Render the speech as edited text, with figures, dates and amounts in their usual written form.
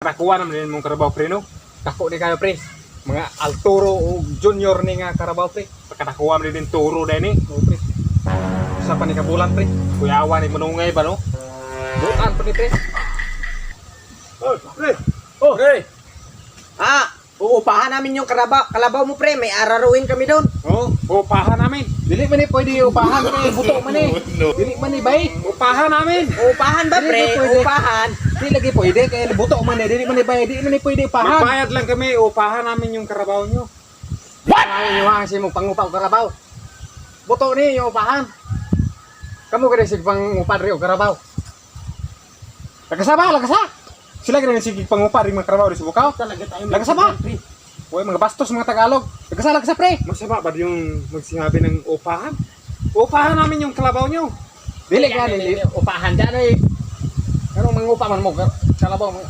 Pagkanakuha naman din mong Carabao pre no. Dako ni kayo pre. Mga Alturo o Junior ni nga Carabao pre. Pagkanakuha naman din Turo din eh. O pre. Sa pa ni kabulan pre. Kuyawa ni manungay ba no? Bukan pa ni pre. Oh pre. Oh pre. Uupahan namin yung kalabaw mo pre, may araruin kami doon. Oh, upahan namin. Dili man ni pwede upahan pre, buto man ni. Dili man ni bay, upahan namin. Uupahan ba pre? Uupahan. Dili lagi pwede kay buto man ni, dili man ni bay, dili man ni pwede upahan. Magbayad lang kami, upahan namin yung Carabao nyo. What? Ay, yung hangsi mo pangupa o Carabao. Buto ni yung upahan. Kamu kada sig pangupa ri o Carabao. Lagasa. Sila gani sige pangupa ri mga Carabao di subukaw. Lagasa ba? Uy, mga bastos mga Tagalog. Lagasa pre. Masama ba yung magsinabi ng upahan? Upahan namin yung Carabao nyo. Dili gani Upahan dyan eh. Pero mangupa man mo Carabao mo.